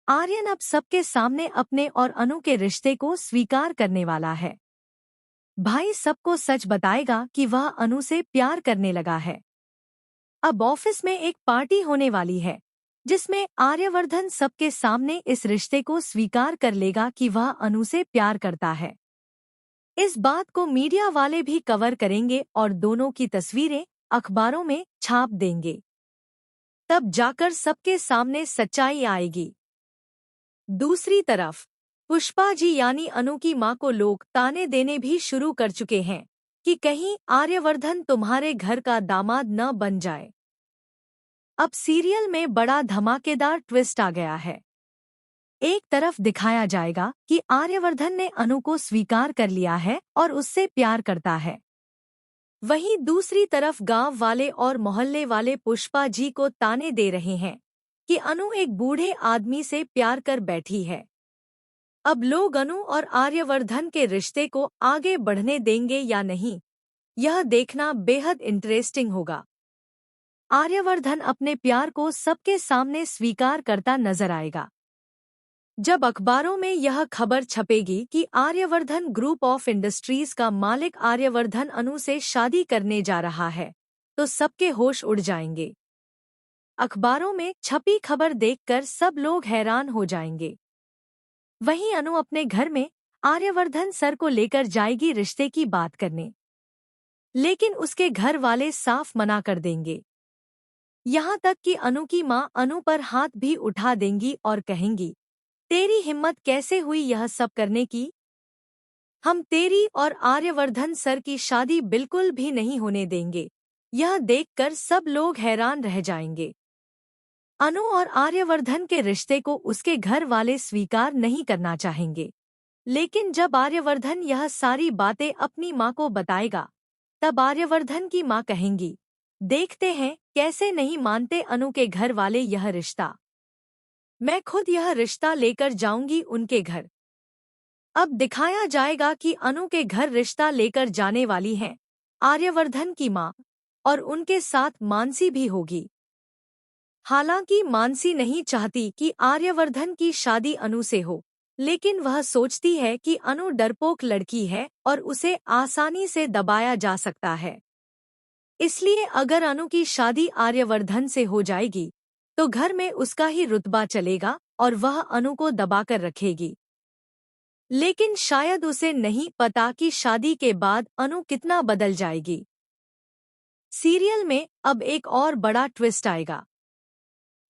आर्यन अब सबके सामने अपने और अनु के रिश्ते को स्वीकार करने वाला है। भाई सबको सच बताएगा कि वह अनु से प्यार करने लगा है। अब ऑफिस में एक पार्टी होने वाली है, जिसमें आर्यवर्धन सबके सामने इस रिश्ते को स्वीकार कर लेगा कि वह अनु से प्यार करता है। इस बात को मीडिया वाले भी कवर करेंगे और दोनों की तस्वीरें अखबारों में छाप देंगे। तब जाकर सबके सामने सच्चाई आएगी। दूसरी तरफ पुष्पा जी यानी अनु की मां को लोग ताने देने भी शुरू कर चुके हैं कि कहीं आर्यवर्धन तुम्हारे घर का दामाद न बन जाए। अब सीरियल में बड़ा धमाकेदार ट्विस्ट आ गया है। एक तरफ दिखाया जाएगा कि आर्यवर्धन ने अनु को स्वीकार कर लिया है और उससे प्यार करता है। वहीं दूसरी तरफ गांव वाले और मोहल्ले वाले पुष्पा जी को ताने दे रहे हैं कि अनु एक बूढ़े आदमी से प्यार कर बैठी है। अब लोग अनु और आर्यवर्धन के रिश्ते को आगे बढ़ने देंगे या नहीं, यह देखना बेहद इंटरेस्टिंग होगा। आर्यवर्धन अपने प्यार को सबके सामने स्वीकार करता नजर आएगा। जब अखबारों में यह खबर छपेगी कि आर्यवर्धन ग्रुप ऑफ इंडस्ट्रीज का मालिक आर्यवर्धन अनु से शादी करने जा रहा है, तो सबके होश उड़ जाएंगे। अखबारों में छपी खबर देखकर सब लोग हैरान हो जाएंगे। वहीं अनु अपने घर में आर्यवर्धन सर को लेकर जाएगी रिश्ते की बात करने, लेकिन उसके घर वाले साफ मना कर देंगे। यहाँ तक कि अनु की मां अनु पर हाथ भी उठा देंगी और कहेंगी, तेरी हिम्मत कैसे हुई यह सब करने की? हम तेरी और आर्यवर्धन सर की शादी बिल्कुल भी नहीं होने देंगे। यह देखकर सब लोग हैरान रह जाएंगे। अनु और आर्यवर्धन के रिश्ते को उसके घर वाले स्वीकार नहीं करना चाहेंगे, लेकिन जब आर्यवर्धन यह सारी बातें अपनी मां को बताएगा, तब आर्यवर्धन की मां कहेंगी, देखते हैं कैसे नहीं मानते अनु के घर वाले यह रिश्ता। मैं खुद यह रिश्ता लेकर जाऊंगी उनके घर। अब दिखाया जाएगा कि अनु के घर रिश्ता लेकर जाने वाली हैं आर्यवर्धन की मां, और उनके साथ मानसी भी होगी। हालांकि मानसी नहीं चाहती कि आर्यवर्धन की शादी अनु से हो, लेकिन वह सोचती है कि अनु डरपोक लड़की है और उसे आसानी से दबाया जा सकता है। इसलिए अगर अनु की शादी आर्यवर्धन से हो जाएगी, तो घर में उसका ही रुतबा चलेगा और वह अनु को दबाकर रखेगी। लेकिन शायद उसे नहीं पता कि शादी के बाद अनु कितना बदल जाएगी। सीरियल में अब एक और बड़ा ट्विस्ट आएगा।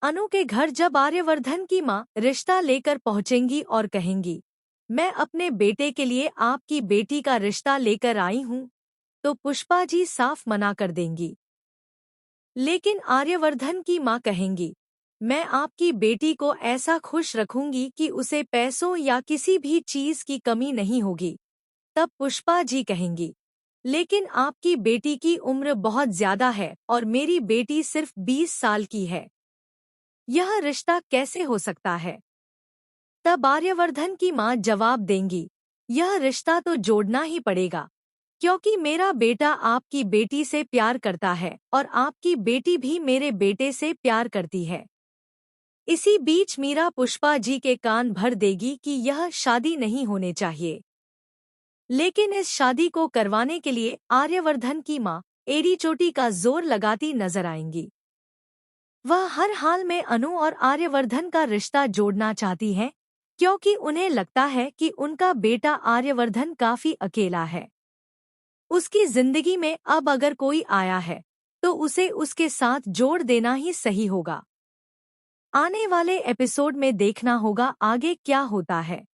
अनु के घर जब आर्यवर्धन की मां रिश्ता लेकर पहुंचेंगी और कहेंगी, मैं अपने बेटे के लिए आपकी बेटी का रिश्ता लेकर आई हूं, तो पुष्पा जी साफ मना कर देंगी। लेकिन आर्यवर्धन की मां कहेंगी, मैं आपकी बेटी को ऐसा खुश रखूंगी कि उसे पैसों या किसी भी चीज की कमी नहीं होगी। तब पुष्पा जी कहेंगी, लेकिन आपकी बेटी की उम्र बहुत ज्यादा है और मेरी बेटी सिर्फ 20 साल की है। यह रिश्ता कैसे हो सकता है? तब आर्यवर्धन की मां जवाब देंगी, यह रिश्ता तो जोड़ना ही पड़ेगा, क्योंकि मेरा बेटा आपकी बेटी से प्यार करता है और आपकी बेटी भी मेरे बेटे से प्यार करती है। इसी बीच मीरा पुष्पा जी के कान भर देगी कि यह शादी नहीं होने चाहिए। लेकिन इस शादी को करवाने के लिए आर्यवर्धन की मां एड़ी चोटी का जोर लगाती नजर आएंगी। वह हर हाल में अनु और आर्यवर्धन का रिश्ता जोड़ना चाहती हैं, क्योंकि उन्हें लगता है कि उनका बेटा आर्यवर्धन काफी अकेला है। उसकी जिंदगी में अब अगर कोई आया है, तो उसे उसके साथ जोड़ देना ही सही होगा। आने वाले एपिसोड में देखना होगा आगे क्या होता है।